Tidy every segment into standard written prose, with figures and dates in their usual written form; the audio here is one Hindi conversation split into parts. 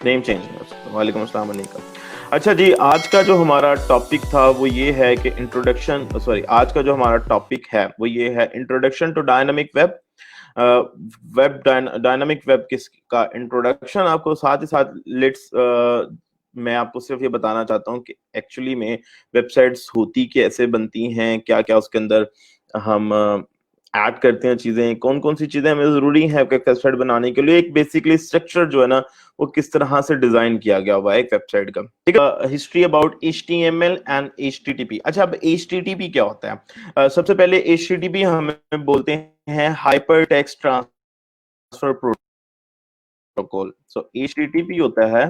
नेम चेंज नहीं हो सकता। वालेकुम अस्सलाम वालेकुम। अच्छा जी, आज का जो हमारा टॉपिक था वो ये है कि इंट्रोडक्शन, सॉरी, आज का जो हमारा टॉपिक है वो ये है introduction to dynamic web. Web dynamic web किसका इंट्रोडक्शन आपको, साथ ही साथ लेट्स मैं आपको सिर्फ ये बताना चाहता हूँ कि एक्चुअली में वेबसाइट्स होती कैसे बनती हैं, क्या क्या उसके अंदर हम ऐड करते हैं, चीजें कौन कौन सी चीजें हमें जरूरी है वेबसाइट बनाने के लिए, एक बेसिकली स्ट्रक्चर जो है ना वो किस तरह से डिजाइन किया गया हुआ है एक वेबसाइट का। ठीक है, history about HTML and HTTP। अच्छा, अब HTTP क्या होता है? सबसे पहले HTTP हमें बोलते हैं हाइपर टेक्स्ट ट्रांसफर प्रोटोकॉल। सो HTTP होता है,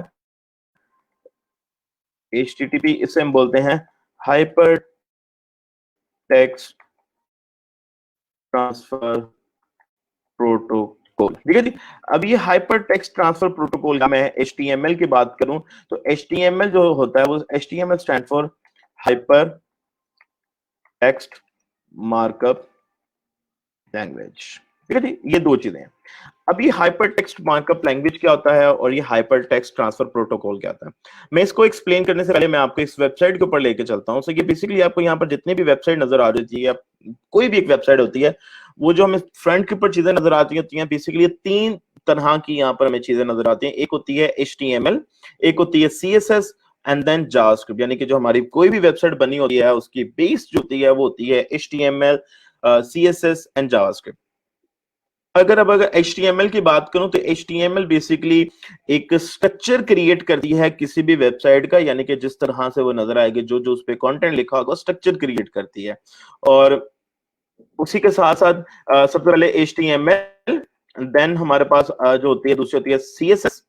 HTTP इसे हम बोलते हैं हाइपर टेक्स्ट ट्रांसफर प्रोटोकॉल। ठीक है जी। अब ये हाइपर टेक्स्ट ट्रांसफर प्रोटोकॉल का मैं HTML की बात करूं तो HTML जो होता है वो HTML stand for hyper text markup language. ठीक है जी, ये दो चीजें हैं। अब ये हाइपर टेक्स्ट मार्कअप लैंग्वेज क्या होता है और ये हाइपर टेक्स्ट ट्रांसफर प्रोटोकॉल क्या होता है, मैं इसको एक्सप्लेन करने से पहले मैं आपको इस वेबसाइट के ऊपर लेके चलता हूं। सो ये बेसिकली आपको यहाँ पर जितनी भी वेबसाइट नजर आ रही है, कोई भी एक वेबसाइट होती है, वो जो हमें फ्रंट के ऊपर चीजें नजर आती होती हैं, बेसिकली तीन तरह की यहाँ पर हमें चीजें नजर आती हैं। एक होती है HTML, एक होती है CSS एंड देन जावास्क्रिप्ट। यानी कि जो हमारी कोई भी वेबसाइट बनी होती है उसकी बेस जो होती है वो होती है HTML, CSS एंड जावास्क्रिप्ट। अगर HTML की बात करूं तो HTML बेसिकली एक स्ट्रक्चर क्रिएट करती है किसी भी वेबसाइट का, यानी कि जिस तरह से वो नजर आएगी, जो जो उस पे कंटेंट लिखा होगा स्ट्रक्चर क्रिएट करती है। और उसी के साथ साथ सबसे पहले HTML, देन हमारे पास जो होती है दूसरी होती है CSS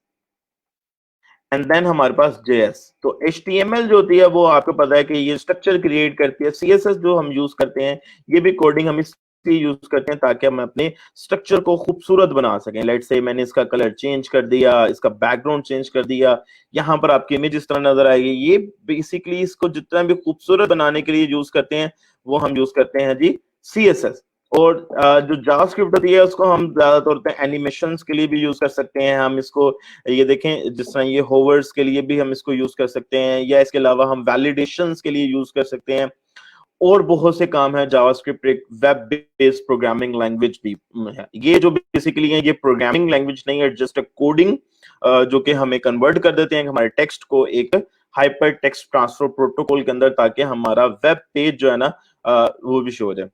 एंड देन हमारे पास JS। तो HTML जो होती है वो आपको पता है कि ये स्ट्रक्चर क्रिएट करती है। CSS जो हम यूज करते हैं, ये भी कोडिंग हम इसलिए यूज करते हैं ताकि हम अपने स्ट्रक्चर को खूबसूरत बना सकें। लेट्स से मैंने इसका कलर चेंज कर दिया, इसका बैकग्राउंड चेंज कर दिया, यहाँ पर आपकी इमेज इस तरह नजर आएगी। ये बेसिकली इसको जितना भी खूबसूरत बनाने के लिए यूज करते हैं वो हम यूज करते हैं जी CSS। और जो जावास्क्रिप्ट होती है उसको हम ज्यादातर पे एनिमेशंस के लिए भी यूज कर सकते हैं। हम इसको ये देखें, जिस तरह ये होवर्स के लिए भी हम इसको यूज कर सकते हैं, या इसके अलावा हम वैलिडेशंस के लिए यूज कर सकते हैं। और बहुत से काम है। जावास्क्रिप्ट एक वेब बेस्ड प्रोग्रामिंग लैंग्वेज भी है। ये जो बेसिकली है ये प्रोग्रामिंग लैंग्वेज नहीं है, जस्ट अ कोडिंग जो कि हमें कन्वर्ट कर देते हैं हमारे टेक्स्ट को एक हाइपर टेक्स्ट ट्रांसफर प्रोटोकॉल के अंदर, ताकि हमारा वेब पेज जो है ना वो भी शो हो जाए।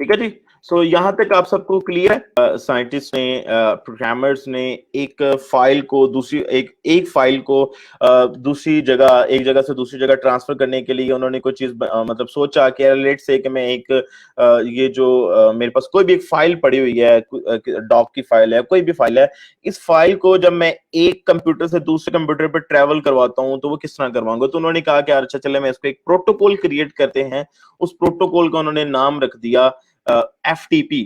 ठीक है जी। सो यहाँ तक आप सबको क्लियर है? साइंटिस्ट ने, प्रोग्रामर्स ने एक फाइल को दूसरी एक फाइल को दूसरी जगह, एक जगह से दूसरी जगह ट्रांसफर करने के लिए उन्होंने कोई चीज मतलब सोचा कि लेट्स से कि मैं एक ये जो मेरे पास कोई भी एक फाइल पड़ी हुई है, डॉक की फाइल है, कोई भी फाइल है, इस फाइल को जब मैं एक कंप्यूटर से दूसरे कंप्यूटर पर ट्रेवल करवाता हूँ तो वो किस तरह करवाऊंगा। तो उन्होंने कहा कि अच्छा चले मैं इसको एक प्रोटोकॉल क्रिएट करते हैं। उस प्रोटोकॉल का उन्होंने नाम रख दिया FTP।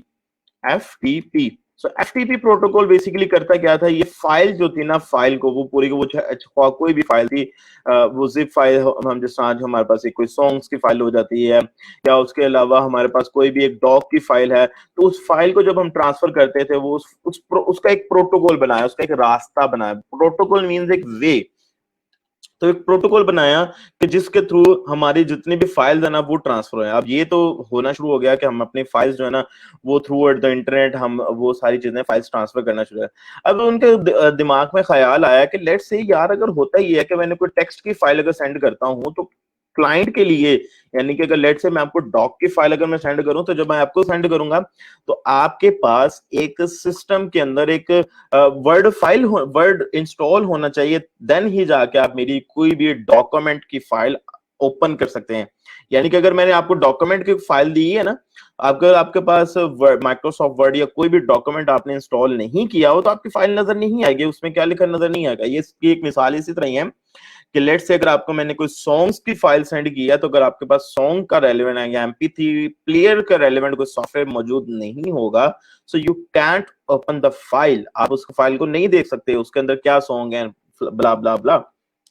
FTP, सो FTP प्रोटोकॉल बेसिकली करता क्या था, ये फाइल जो थी ना, फाइल को वो पूरी को वो कोई भी फाइल थी, वो जिप फाइल, हम जैसे आज हमारे पास एक कोई सॉन्ग्स की फाइल हो जाती है, या उसके अलावा हमारे पास कोई भी एक डॉक की फाइल है, तो उस फाइल को जब हम ट्रांसफर करते थे वो उसका एक प्रोटोकॉल बनाया, उसका एक रास्ता बनाया। प्रोटोकॉल मीन्स एक वे। तो एक प्रोटोकॉल बनाया कि जिसके थ्रू हमारी जितनी भी फाइल्स है ना वो ट्रांसफर हो। अब ये तो होना शुरू हो गया कि हम अपनी फाइल्स जो है ना वो थ्रू आउट द इंटरनेट हम वो सारी चीजें फाइल्स ट्रांसफर करना शुरू है। अब उनके दिमाग में ख्याल आया कि लेट्स से यार अगर होता ही है कि मैंने कोई टेक्स्ट की फाइल अगर सेंड करता हूँ तो क्लाइंट के लिए, यानी कि अगर लेट से मैं आपको डॉक की फाइल अगर मैं सेंड करूं, तो जब मैं आपको सेंड करूंगा तो आपके पास एक सिस्टम के अंदर एक वर्ड इंस्टॉल होना चाहिए, देन ही जाके आप मेरी कोई भी डॉक्यूमेंट की फाइल ओपन कर सकते हैं। यानी कि अगर मैंने आपको डॉक्यूमेंट की फाइल दी है ना, अगर आपके पास माइक्रोसॉफ्ट वर्ड या कोई भी डॉक्यूमेंट आपने इंस्टॉल नहीं किया हो तो आपकी फाइल नजर नहीं आएगी, उसमें क्या लिखा नजर नहीं आएगा। ये इसकी एक मिसाल इसी तरह ही है कि लेट से अगर आपको मैंने कोई सॉन्ग्स की फाइल सेंड की है, तो अगर आपके पास सॉन्ग का रेलेवेंट है या MP3 प्लेयर का रेलेवेंट कोई सॉफ्टवेयर मौजूद नहीं होगा, so you can't open the file. आप उस फाइल को नहीं देख सकते उसके अंदर क्या सॉन्ग है, ब्ला ब्ला ब्ला।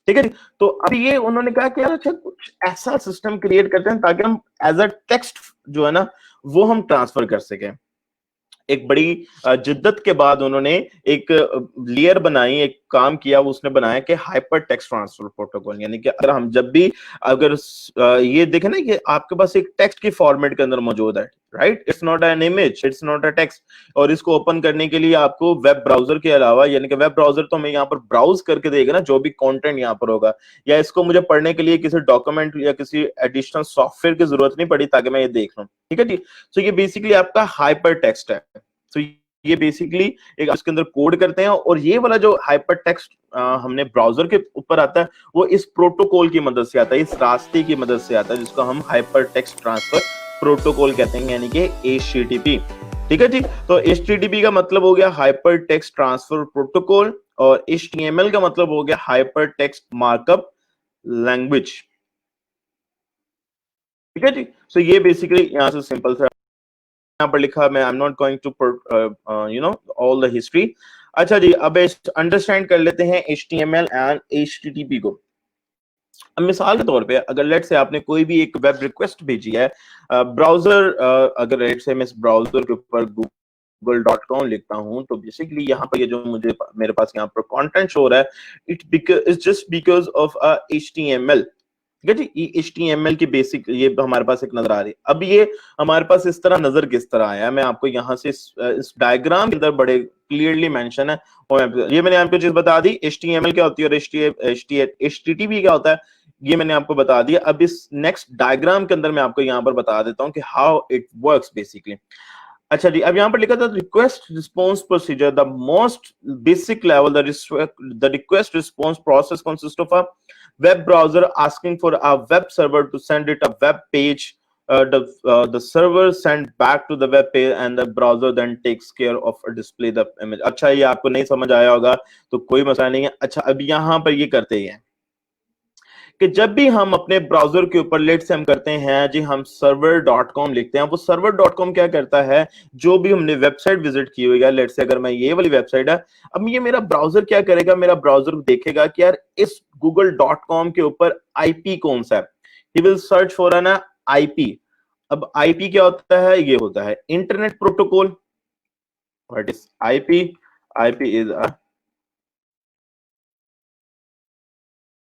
ठीक है जी। तो अब ये उन्होंने कहा कि यार अच्छा कुछ ऐसा सिस्टम क्रिएट करते हैं ताकि हम एज अ टेक्स्ट जो है ना वो हम ट्रांसफर कर सकें। एक बड़ी जिद्दत के बाद उन्होंने एक लेयर बनाई, एक काम किया, उसने बनाया कि हाइपर टेक्स्ट ट्रांसफर प्रोटोकॉल। यानी कि अगर हम जब भी अगर ये देखें ना कि आपके पास एक टेक्स्ट की फॉर्मेट के अंदर मौजूद है, right, it's not an image, it's not a text, और इसको ओपन करने के लिए आपको वेब ब्राउजर के अलावा, यानी कि वेब ब्राउजर तो हमें यहाँ पर ब्राउज करके देगा ना जो भी कंटेंट यहाँ पर होगा, या इसको मुझे पढ़ने के लिए किसी डॉक्यूमेंट या किसी एडिशनल सॉफ्टवेयर की जरूरत नहीं पड़ी ताकि मैं ये देख लूं, ठीक है जी। तो ये बेसिकली आपका हाइपर टेक्स्ट है। तो ये बेसिकली एक उसके अंदर कोड करते हैं, और ये वाला जो हाइपर टेक्स्ट हमने ब्राउजर के ऊपर आता है वो इस प्रोटोकॉल की मदद से आता है, इस रास्ते की मदद से आता है, जिसको हम हाइपर टेक्स्ट ट्रांसफर प्रोटोकॉल कहते हैं, यानी कि HTTP। ठीक है जी। तो HTTP का मतलब हो गया हाइपर टेक्स्ट ट्रांसफर प्रोटोकॉल, और HTML का मतलब हो गया हाइपर टेक्स्ट मार्कअप लैंग्वेज। ठीक है जी। सो ये बेसिकली यहां से सिंपल सा यहाँ पर लिखा, मैं I am not going to all the history. अच्छा जी, अब अंडरस्टैंड कर लेते हैं HTML एंड HTTP को। अब मिसाल के तौर पे अगर लेट से आपने कोई भी एक वेब रिक्वेस्ट भेजी है, ब्राउजर, अगर लेट से मैं इस ब्राउजर के ऊपर google.com लिखता हूं, तो बेसिकली यहाँ पर ये जो मुझे मेरे पास यहाँ पर कंटेंट शो रहा है, it's just because of HTML। ठीक है जी। ये HTML की बेसिक ये हमारे पास एक नजर आ रही है। अब ये हमारे पास इस तरह नजर किस तरह आया है, मैं आपको यहाँ से इस डायग्राम के अंदर बड़े क्लियरली मेंशन है, और ये मैंने आपको चीज बता दी, HTML क्या होती है और HTTP क्या होता है, ये मैंने आपको बता दिया। अब इस नेक्स्ट डायग्राम के अंदर मैं आपको यहाँ पर बता देता हूँ कि हाउ इट वर्क्स बेसिकली। अच्छा जी, अब यहाँ पर लिखा था request response procedure, the most basic level, the request response process consist of a web browser asking for a web server to send it a web page. The server send back to the web page and the browser then takes care of display the image. अच्छा, ये आपको नहीं समझ आया होगा तो कोई मसला नहीं है। अच्छा, अब यहाँ पर ये करते हैं कि जब भी हम अपने ब्राउजर के ऊपर लेट से हम करते हैं जी, हम server.com लिखते हैं, वो server.com क्या करता है, जो भी हमने वेबसाइट विजिट की हुई है, लेट से अगर मैं ये वाली वेबसाइट है, अब ये मेरा ब्राउजर क्या करेगा, मेरा ब्राउजर देखेगा कि यार इस google.com के ऊपर IP कौन सा है, he will search for an IP। अब IP क्या होता है, ये होता है internet protocol. What is IP? IP is a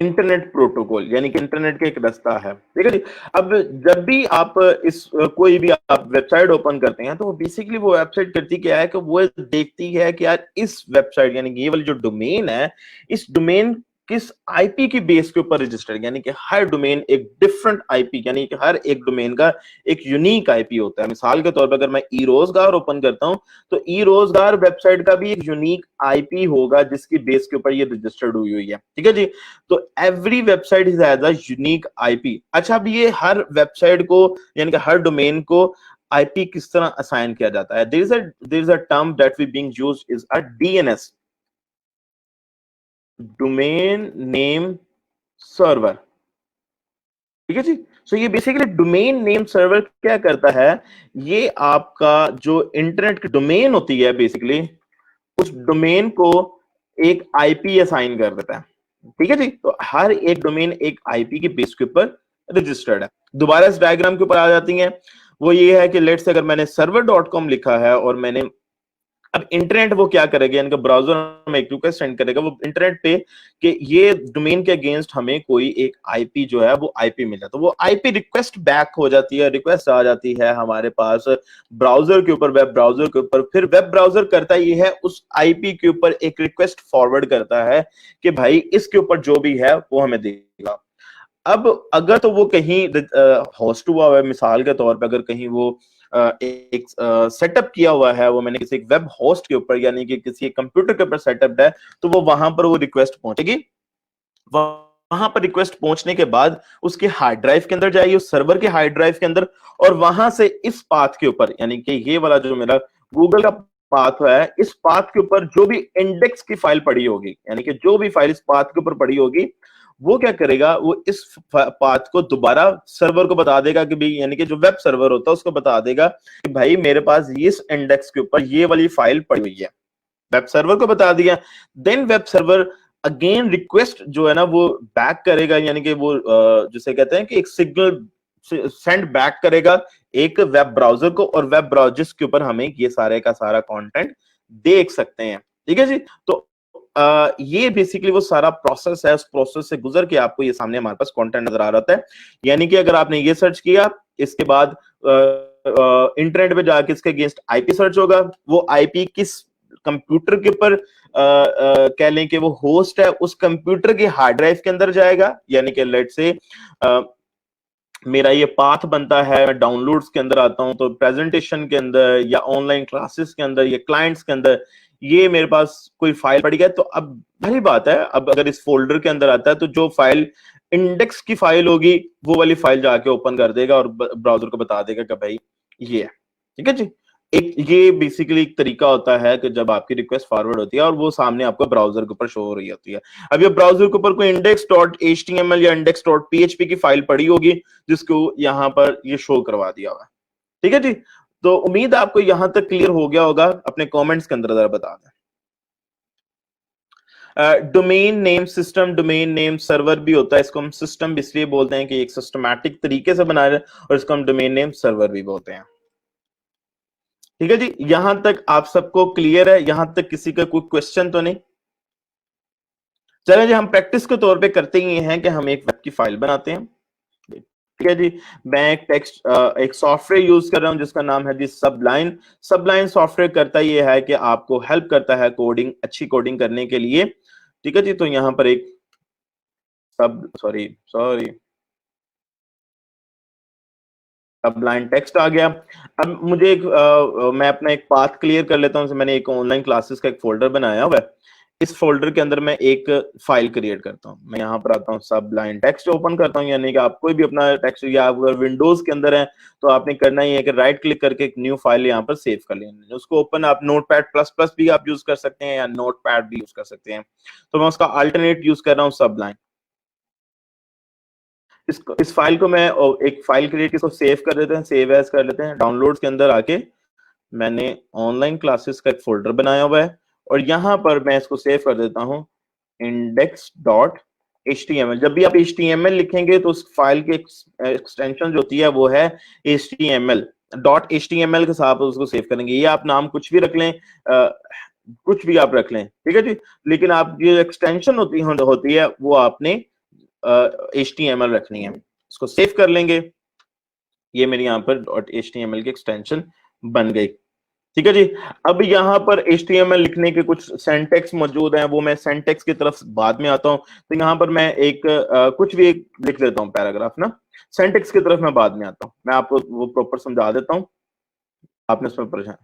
internet protocol, यानी कि इंटरनेट का एक रास्ता है। ठीक है जी। अब जब भी आप इस कोई भी आप वेबसाइट ओपन करते हैं, तो वो बेसिकली वो वेबसाइट करती क्या है कि वो देखती है कि यार इस वेबसाइट, यानी कि ये वाली जो डोमेन है, इस डोमेन किस आईपी की बेस के ऊपर रजिस्टर्ड, यानी कि हर डोमेन एक डिफरेंट आईपी, यानी कि हर एक डोमेन का एक यूनिक आईपी होता है। मिसाल के तौर पर अगर मैं ई रोजगार ओपन करता हूं, तो ई रोजगार वेबसाइट का भी एक यूनिक आईपी होगा जिसकी बेस के ऊपर ये रजिस्टर्ड हुई है। ठीक है जी। तो every website is has a unique IP. अच्छा, अब ये हर वेबसाइट को, यानी कि हर डोमेन को आईपी किस तरह असाइन किया जाता है, there is a term that we being used is a DNS, domain name server. ठीक है जी। सो ये बेसिकली डोमेन नेम सर्वर क्या करता है, ये आपका जो इंटरनेट की डोमेन होती है बेसिकली, उस डोमेन को एक आईपी असाइन कर देता है। ठीक है जी। तो हर एक डोमेन एक आईपी के बेस के ऊपर रजिस्टर्ड है। दोबारा इस डायग्राम के ऊपर आ जाती हैं, वो ये है कि लेट्स से अगर मैंने server.com लिखा है और मैंने, अब इंटरनेट वो क्या करेगा, इनका ब्राउजर में एक रिक्वेस्ट सेंड करेगा वो इंटरनेट पे कि ये डोमेन के अगेंस्ट हमें कोई एक आईपी जो है वो आईपी मिला, तो वो आईपी रिक्वेस्ट बैक हो जाती है, रिक्वेस्ट आ जाती है हमारे पास ब्राउजर के ऊपर, वेब ब्राउजर के ऊपर। फिर वेब ब्राउजर करता ये है उस आईपी के ऊपर एक रिक्वेस्ट फॉरवर्ड करता है कि भाई इसके ऊपर जो भी है वो हमें देगा। अब अगर तो वो कहीं होस्ट हुआ है, मिसाल के तौर पे अगर कहीं वो एक सेटअप किया हुआ है, वो मैंने किसी एक वेब होस्ट के ऊपर, यानी कि किसी कंप्यूटर के ऊपर सेटअप है, तो वो वहां पर वो रिक्वेस्ट पहुंचेगी। वहां पर रिक्वेस्ट पहुंचने के बाद उसके हार्ड ड्राइव के अंदर जाएगी, उस सर्वर के हार्ड ड्राइव के अंदर, और वहां से इस पाथ के ऊपर, यानी कि ये वाला जो मेरा गूगल का पाथ है, इस पाथ के ऊपर जो भी इंडेक्स की फाइल पड़ी होगी, यानी कि जो भी फाइल इस पाथ के ऊपर पड़ी होगी, वो क्या करेगा, वो इस पाथ को दोबारा सर्वर को बता देगा कि भाई, यानी कि जो वेब सर्वर होता है उसको बता देगा कि भाई मेरे पास इस इंडेक्स के ऊपर ये वाली फाइल पड़ी हुई है। वेब सर्वर को बता दिया, then web server again request जो है ना वो बैक करेगा, यानी कि वो जिसे कहते हैं कि एक सिग्नल सेंड बैक करेगा एक वेब ब्राउजर को, और वेब ब्राउजर के ऊपर हमें ये सारे का सारा कंटेंट देख सकते हैं। ठीक है जी। तो ये बेसिकली वो सारा प्रोसेस है, उस प्रोसेस से गुजर के आपको ये सामने हमारे पास कंटेंट नजर आ रहा है। यानी कि अगर आपने ये सर्च किया, इसके बाद इंटरनेट पे जाके इसके अगेंस्ट आईपी सर्च होगा, वो आईपी किस कंप्यूटर के ऊपर कह लें कि वो होस्ट है, उस कंप्यूटर के हार्ड ड्राइव के अंदर जाएगा। यानी कि लेट से मेरा ये पाथ बनता है, मैं डाउनलोड्स के अंदर आता हूं, तो प्रेजेंटेशन के अंदर या ऑनलाइन क्लासेस के अंदर या क्लाइंट्स के अंदर ये मेरे पास कोई फाइल पड़ी है, तो अब भली बात है, अब अगर इस फोल्डर के अंदर आता है तो जो फाइल इंडेक्स की फाइल होगी वो वाली फाइल जाके ओपन कर देगा और ब्राउजर को बता देगा कि भाई ये है। ठीक है जी। एक ये बेसिकली एक तरीका होता है कि जब आपकी रिक्वेस्ट फॉरवर्ड होती है और वो सामने आपको ब्राउजर के ऊपर शो हो रही होती है। अब ये ब्राउजर के ऊपर कोई index.html या index.php की फाइल पड़ी होगी जिसको यहां पर ये शो करवा दिया हुआ। ठीक है जी। तो उम्मीद आपको यहां तक क्लियर हो गया होगा। अपने कमेंट्स के अंदर जरा बता दें। Domain name system, domain name server भी होता है, इसको हम सिस्टम इसलिए बोलते हैं कि एक सिस्टमैटिक तरीके से बनाया है, और इसको हम डोमेन नेम सर्वर भी बोलते हैं। ठीक है जी। यहां तक आप सबको क्लियर है? यहां तक किसी का कोई क्वेश्चन तो नहीं? चलें जी, हम प्रैक्टिस के तौर पे करते ही हैं कि हम एक वेब की फाइल बनाते हैं। ठीक है जी। मैं एक टेक्स्ट एक सॉफ्टवेयर यूज कर रहा हूं जिसका नाम है जी सबलाइन। सबलाइन सॉफ्टवेयर करता ये है कि आपको हेल्प करता है कोडिंग, अच्छी कोडिंग करने के लिए। ठीक है जी। तो यहां पर एक सॉरी सबलाइन टेक्स्ट आ गया। अब मुझे मैं अपना एक पाथ क्लियर कर लेता हूं। मैंने एक ऑनलाइन क्लासेस का एक फोल्डर बनाया हुआ है। इस फोल्डर के अंदर मैं एक फाइल क्रिएट करता हूं। मैं यहां पर आता हूं, सबलाइन टेक्स्ट ओपन करता हूं। यानी कि आप कोई भी अपना टेक्स्ट, या अगर विंडोज के अंदर है तो आपने करना ही है कि राइट क्लिक करके एक न्यू फाइल यहां पर सेव कर लेना। उसको ओपन आप नोटपैड प्लस प्लस भी आप यूज कर सकते हैं या नोटपैड भी यूज कर सकते हैं। तो मैं उसका अल्टरनेट यूज कर रहा हूं, सबलाइन। इस फाइल को मैं एक फाइल क्रिएट, इसको सेव कर देते हैं, सेव एज कर लेते हैं। डाउनलोड्स के अंदर आके मैंने ऑनलाइन क्लासेस का एक फोल्डर बनाया हुआ है, और यहां पर मैं इसको सेव कर देता हूं index.html। जब भी आप html लिखेंगे तो उस फाइल की एक्सटेंशन जो होती है वो है html। .html के साथ उसको सेव करेंगे। ये आप नाम कुछ भी रख लें, कुछ भी आप रख लें। ठीक है जी। लेकिन आप ये एक्सटेंशन होती है वो आपने html रखनी है। इसको सेव कर लेंगे। ये मेरी यहाँ पर .html की एक्सटेंशन बन गई। ठीक है जी। अब यहाँ पर HTML लिखने के कुछ सिंटैक्स मौजूद हैं, वो मैं सिंटैक्स की तरफ बाद में आता हूँ। तो यहाँ पर मैं एक कुछ भी एक लिख देता हूँ पैराग्राफ ना। सिंटैक्स की तरफ मैं बाद में आता हूँ। मैं आपको वो प्रॉपर समझा देता हूँ, आपने इसमें परेशान।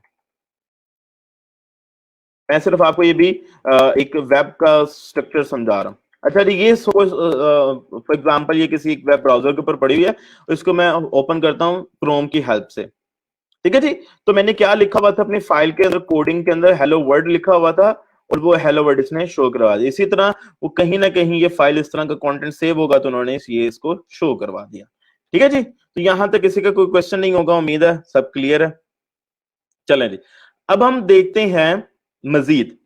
मैं सिर्फ आपको ये भी एक वेब का स्ट्रक्चर समझा रहा हूँ। अच्छा जी, ये फॉर एग्जाम्पल ये किसी एक वेब ब्राउजर के ऊपर पड़ी हुई है, इसको मैं ओपन करता हूँ क्रोम की हेल्प से। ठीक है जी। तो मैंने क्या लिखा हुआ था अपनी फाइल के अंदर, कोडिंग के अंदर हेलो वर्ड लिखा हुआ था, और वो हेलो वर्ड इसने शो करवा दिया। इसी तरह वो कहीं ना कहीं ये फाइल इस तरह का कंटेंट सेव होगा तो उन्होंने ये इसको शो करवा दिया। ठीक है जी। तो यहां तक किसी का कोई क्वेश्चन नहीं होगा, उम्मीद है सब क्लियर है। चलें जी, अब हम देखते हैं मजीद।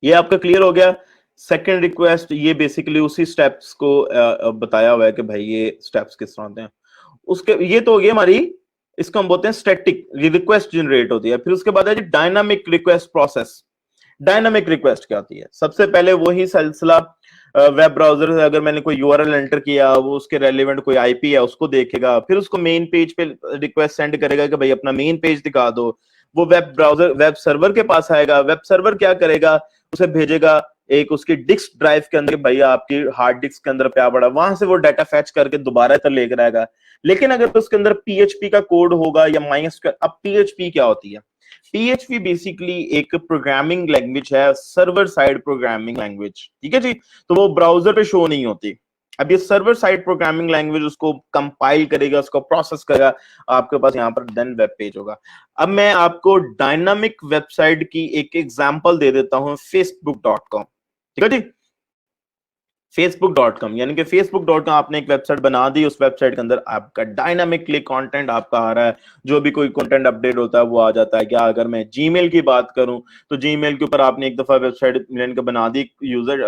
ये आपका क्लियर हो गया। सेकंड रिक्वेस्ट, ये बेसिकली उसी स्टेप्स को बताया हुआ है कि भाई ये स्टेप्स किस तरह होते हैं। उसके ये तो हो गया हमारी, इसको हम बोलते हैं स्टैटिक रिक्वेस्ट जनरेट होती है। फिर उसके बाद है जी dynamic request process. Dynamic request क्या होती है? सबसे पहले वही सिलसिला, वेब ब्राउजर से अगर मैंने कोई यूआरएल एंटर किया, वो उसके रेलेवेंट कोई आईपी है उसको देखेगा, फिर उसको मेन पेज पे रिक्वेस्ट सेंड करेगा कि भाई अपना मेन पेज दिखा दो। वो वेब सर्वर के पास आएगा। वेब सर्वर क्या करेगा? उसे भेजेगा एक उसकी डिस्क ड्राइव के अंदर, भैया आपकी हार्ड डिस्क के अंदर क्या पड़ा, वहां से वो डाटा फैच करके दोबारा इधर लेकर आएगा। लेकिन अगर उसके अंदर पीएचपी का कोड होगा या माइस्क्वेल, अब पीएचपी क्या होती है? पीएचपी बेसिकली एक प्रोग्रामिंग लैंग्वेज है, सर्वर साइड प्रोग्रामिंग लैंग्वेज। ठीक है जी। तो वो ब्राउजर पे शो नहीं होती। अब ये सर्वर साइड प्रोग्रामिंग लैंग्वेज उसको कंपाइल करेगा, उसको प्रोसेस करेगा, आपके पास यहाँ पर देन वेब पेज होगा। अब मैं आपको डायनामिक वेबसाइट की एक एग्जांपल दे देता हूं, facebook.com। ठीक है जी। facebook.com यानी कि facebook.com आपने एक वेबसाइट बना दी, उस वेबसाइट के अंदर आपका डायनामिकली कंटेंट आपका आ रहा है। जो भी कोई कंटेंट अपडेट होता है वो आ जाता है। क्या अगर मैं जीमेल की बात करूं तो जीमेल के ऊपर आपने एक दफा वेबसाइट बना दी यूजर,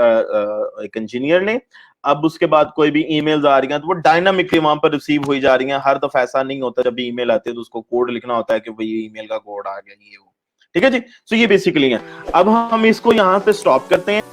एक इंजीनियर ने, अब उसके बाद कोई भी ईमेल्स आ रही हैं तो वो डायनामिकली वहां पर रिसीव हुई जा रही हैं। हर दफा ऐसा नहीं होता, जब भी ईमेल आती है तो उसको कोड लिखना होता है कि भाई ईमेल का कोड आ गया, ये वो। ठीक है जी। सो ये बेसिकली है। अब हम इसको यहाँ पे स्टॉप करते हैं।